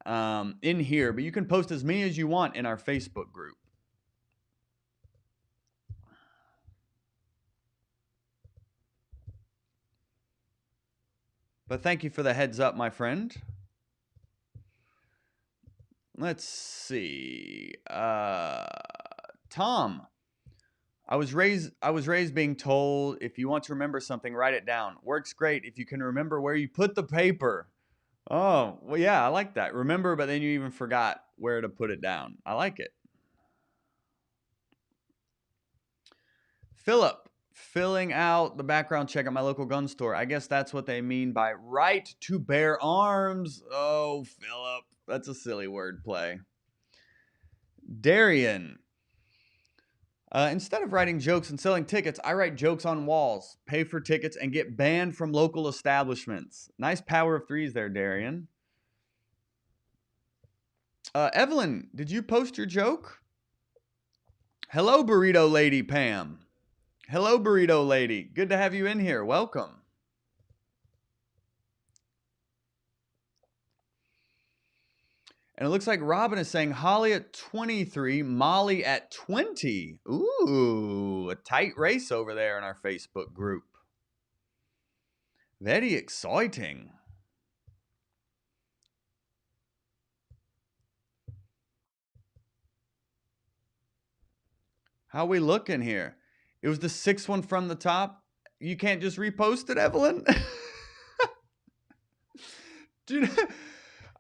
in here. But you can post as many as you want in our Facebook group. But thank you for the heads up, my friend. Let's see. Tom, I was raised being told if you want to remember something, write it down. Works great if you can remember where you put the paper. Oh, well, yeah, I like that. Remember, but then you even forgot where to put it down. I like it. Philip, filling out the background check at my local gun store. I guess that's what they mean by right to bear arms. Oh, Philip, that's a silly wordplay. Darian, instead of writing jokes and selling tickets, I write jokes on walls, pay for tickets, and get banned from local establishments. Nice power of threes there, Darian. Evelyn, did you post your joke? Hello, Burrito Lady Pam. Hello, Burrito Lady. Good to have you in here. Welcome. And it looks like Robin is saying Holly at 23, Molly at 20. Ooh, a tight race over there in our Facebook group. Very exciting. How we looking here? It was the sixth one from the top. You can't just repost it, Evelyn? Dude,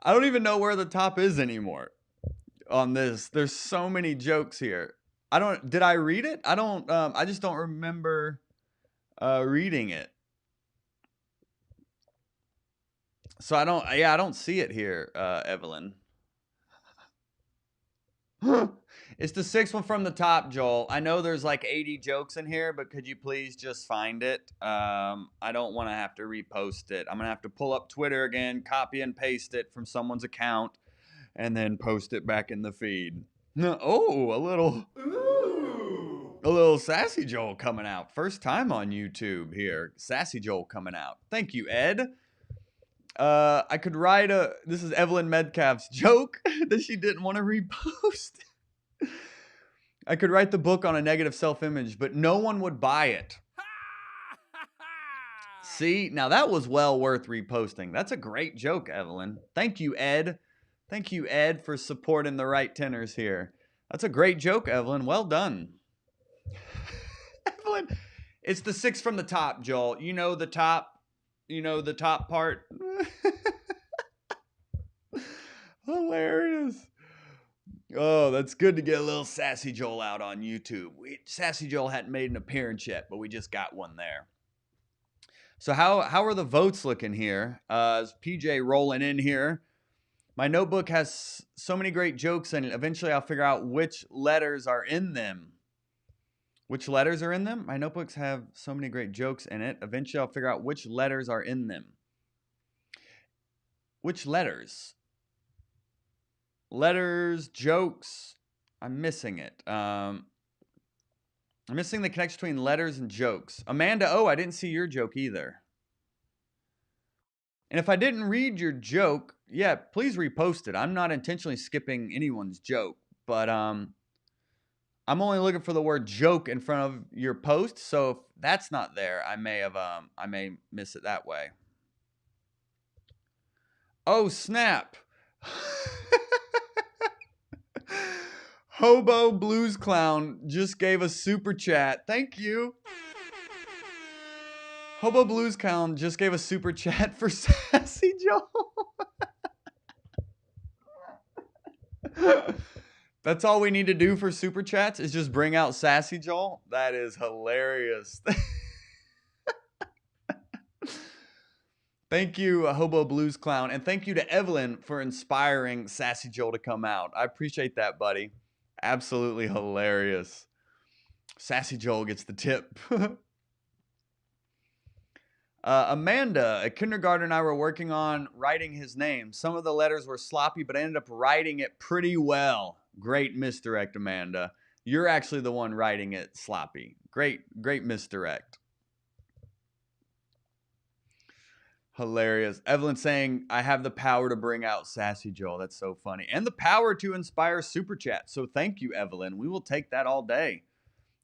I don't even know where the top is anymore on this. There's so many jokes here. Did I read it? I just don't remember reading it. So I don't see it here, Evelyn. It's the sixth one from the top, Joel. I know there's like 80 jokes in here, but could you please just find it? I don't want to have to repost it. I'm going to have to pull up Twitter again, copy and paste it from someone's account, and then post it back in the feed. Oh, a little Sassy Joel coming out. First time on YouTube here. Sassy Joel coming out. Thank you, Ed. I could write this is Evelyn Metcalf's joke that she didn't want to repost. I could write the book on a negative self-image, but no one would buy it. See, now that was well worth reposting. That's a great joke, Evelyn. Thank you, Ed. Thank you, Ed, for supporting the right tenors here. That's a great joke, Evelyn. Well done. Evelyn, it's the six from the top, Joel. You know the top part. Hilarious. Oh, that's good to get a little Sassy Joel out on YouTube. Sassy Joel hadn't made an appearance yet, but we just got one there. So how are the votes looking here? Is PJ rolling in here? My notebook has so many great jokes in it. Eventually, I'll figure out which letters are in them. Which letters are in them? My notebooks have so many great jokes in it. Eventually, I'll figure out which letters are in them. Which letters? Letters, jokes. I'm missing it. I'm missing the connection between letters and jokes. Amanda, I didn't see your joke either. And if I didn't read your joke, yeah, please repost it. I'm not intentionally skipping anyone's joke, but I'm I'm only looking for the word joke in front of your post, so if that's not there, I may miss it that way. Oh, snap. Hobo Blues Clown just gave a super chat. Thank you. Hobo Blues Clown just gave a super chat for Sassy Joel. That's all we need to do for super chats is just bring out Sassy Joel. That is hilarious. Thank you, Hobo Blues Clown. And thank you to Evelyn for inspiring Sassy Joel to come out. I appreciate that, buddy. Absolutely hilarious. Sassy Joel gets the tip. Amanda, a kindergarten and I were working on writing his name. Some of the letters were sloppy, but I ended up writing it pretty well. Great misdirect, Amanda. You're actually the one writing it sloppy. Great misdirect. Hilarious. Evelyn saying, I have the power to bring out Sassy Joel. That's so funny. And the power to inspire super chat. So thank you, Evelyn. We will take that all day.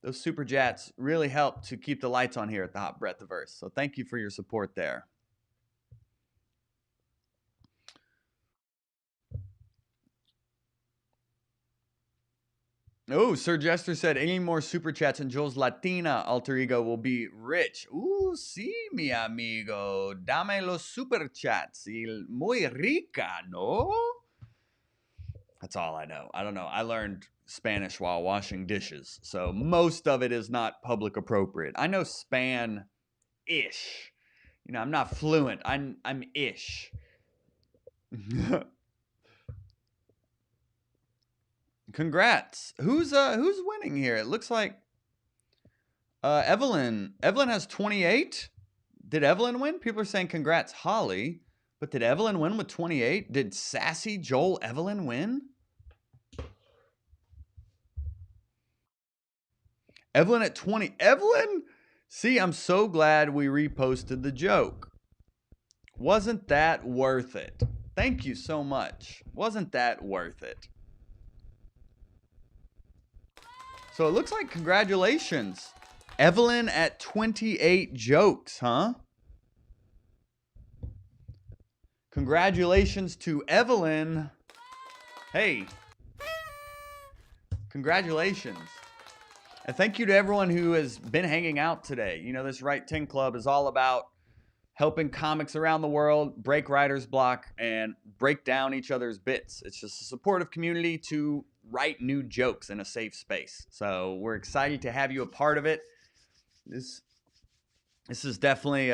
Those super chats really help to keep the lights on here at the Hot Breathiverse. So thank you for your support there. Oh, Sir Jester said, any more super chats and Joel's Latina alter ego will be rich. Sí, mi amigo. Dame los super chats. Muy rica, ¿no? That's all I know. I don't know. I learned Spanish while washing dishes, so most of it is not public appropriate. I know Span-ish. You know, I'm not fluent. I'm ish. Congrats. Who's winning here? It looks like Evelyn. Evelyn has 28. Did Evelyn win? People are saying congrats, Holly. But did Evelyn win with 28? Did Sassy Joel Evelyn win? Evelyn at 20. Evelyn? See, I'm so glad we reposted the joke. Wasn't that worth it? Thank you so much. Wasn't that worth it? So it looks like congratulations. Evelyn at 28 jokes, huh? Congratulations to Evelyn. Hey. Congratulations. And thank you to everyone who has been hanging out today. You know, this Write 10 Club is all about helping comics around the world break writer's block and break down each other's bits. It's just a supportive community to write new jokes in a safe space. So we're excited to have you a part of it. This is definitely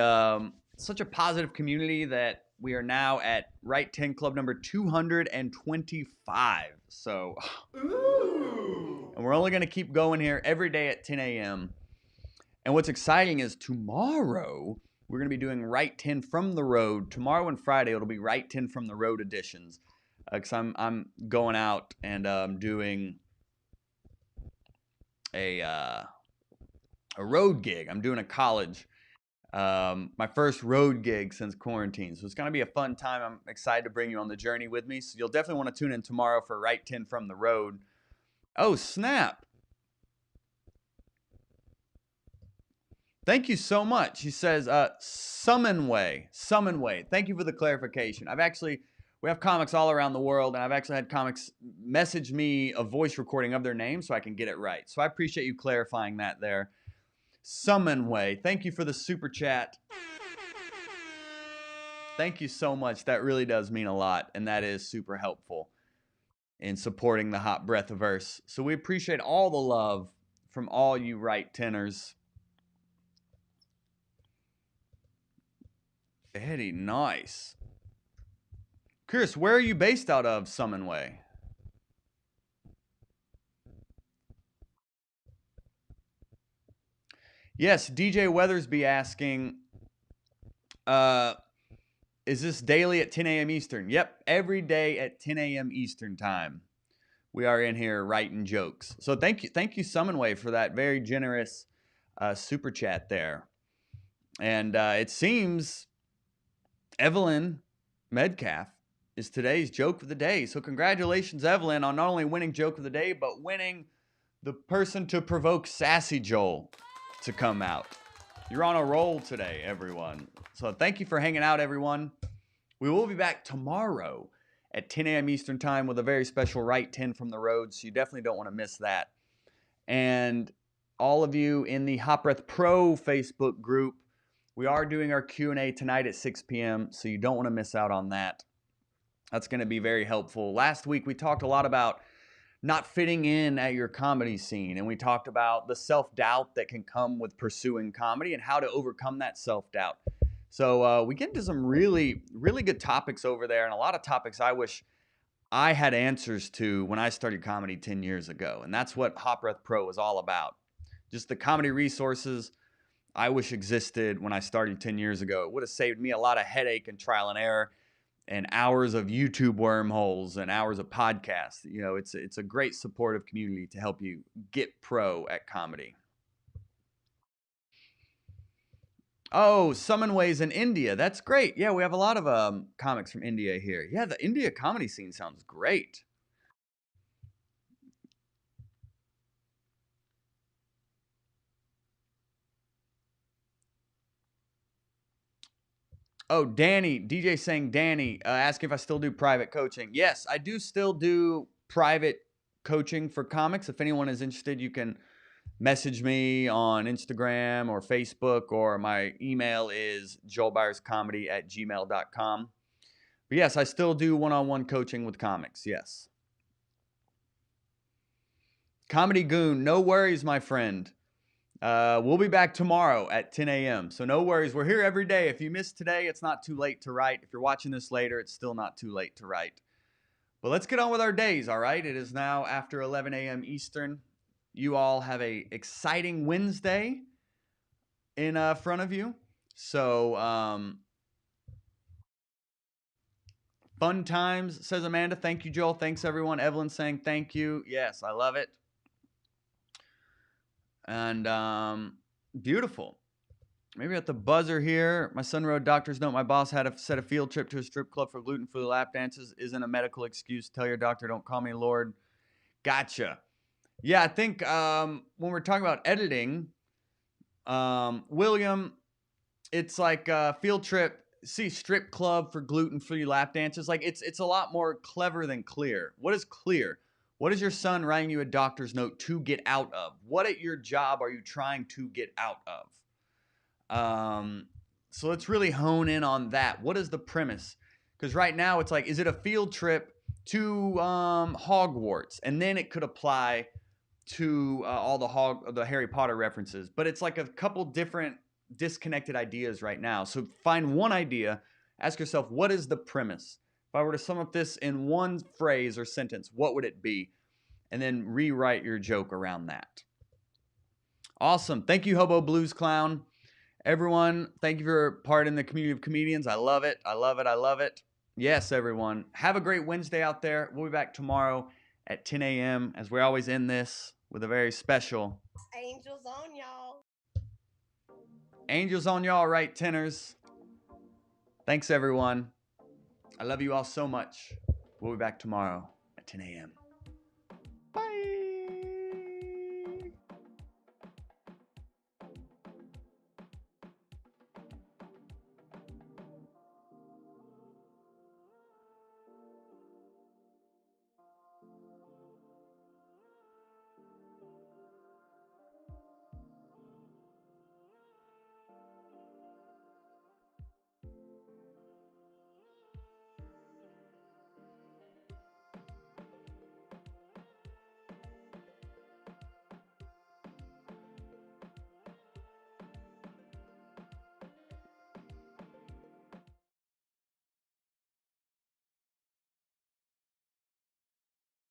such a positive community that we are now at Write 10 Club number 225. So, ooh. And we're only going to keep going here every day at 10 a.m. And what's exciting is tomorrow we're going to be doing Write 10 from the road. Tomorrow and Friday it'll be Write 10 from the road editions. Because I'm going out and doing a road gig. I'm doing a college. My first road gig since quarantine. So it's going to be a fun time. I'm excited to bring you on the journey with me. So you'll definitely want to tune in tomorrow for Write 10 from the road. Oh, snap. Thank you so much. He says, Summonway. Thank you for the clarification. We have comics all around the world, and I've actually had comics message me a voice recording of their name so I can get it right. So I appreciate you clarifying that there. Summonway. Thank you for the super chat. Thank you so much. That really does mean a lot, and that is super helpful in supporting the Hot Breathiverse. So we appreciate all the love from all you Write 10ers. Very nice. Chris, where are you based out of, Summonway? Yes, DJ Weathersby asking, is this daily at 10 a.m. Eastern? Yep, every day at 10 a.m. Eastern time. We are in here writing jokes. So thank you, Summonway, for that very generous super chat there. And it seems Evelyn Medcalf is today's joke of the day. So congratulations, Evelyn, on not only winning joke of the day, but winning the person to provoke Sassy Joel to come out. You're on a roll today, everyone. So thank you for hanging out, everyone. We will be back tomorrow at 10 a.m. Eastern Time with a very special Right 10 from the Road, so you definitely don't want to miss that. And all of you in the Hot Breath Pro Facebook group, we are doing our Q&A tonight at 6 p.m., so you don't want to miss out on that. That's going to be very helpful. Last week, we talked a lot about not fitting in at your comedy scene, and we talked about the self-doubt that can come with pursuing comedy and how to overcome that self-doubt. So we get into some really, really good topics over there, and a lot of topics I wish I had answers to when I started comedy 10 years ago. And that's what Hot Breath Pro is all about. Just the comedy resources I wish existed when I started 10 years ago. It would have saved me a lot of headache and trial and error and hours of YouTube wormholes and hours of podcasts. You know, it's a great supportive community to help you get pro at comedy. Oh, Summonways in India. That's great. Yeah, we have a lot of comics from India here. Yeah, the India comedy scene sounds great. Oh, Danny, DJ saying Danny, ask if I still do private coaching. Yes, I do still do private coaching for comics. If anyone is interested, you can message me on Instagram or Facebook, or my email is joelbyerscomedy@gmail.com. But yes, I still do one-on-one coaching with comics. Yes. Comedy Goon, no worries, my friend. We'll be back tomorrow at 10 a.m. So no worries. We're here every day. If you missed today, it's not too late to write. If you're watching this later, it's still not too late to write. But let's get on with our days, all right? It is now after 11 a.m. Eastern. You all have a exciting Wednesday in front of you. So fun times, says Amanda. Thank you, Joel. Thanks, everyone. Evelyn saying thank you. Yes, I love it. And beautiful. Maybe at the buzzer here. My son wrote doctor's note. My boss had set a field trip to a strip club for gluten-free lap dances. Isn't a medical excuse. Tell your doctor, don't call me Lord. Gotcha. Yeah, I think when we're talking about editing, William, it's like a field trip. See, strip club for gluten-free lap dances. Like it's a lot more clever than clear. What is clear? What is your son writing you a doctor's note to get out of? What at your job are you trying to get out of? So let's really hone in on that. What is the premise? Because right now it's like, is it a field trip to Hogwarts? And then it could apply to all the Harry Potter references. But it's like a couple different disconnected ideas right now. So find one idea. Ask yourself, what is the premise? If I were to sum up this in one phrase or sentence, what would it be? And then rewrite your joke around that. Awesome. Thank you, Hobo Blues Clown. Everyone, thank you for part in the community of comedians. I love it. I love it. I love it. Yes, everyone. Have a great Wednesday out there. We'll be back tomorrow at 10 a.m. as we always end this with a very special Angels on y'all. Angels on y'all, right, tenors. Thanks, everyone. I love you all so much. We'll be back tomorrow at 10 a.m.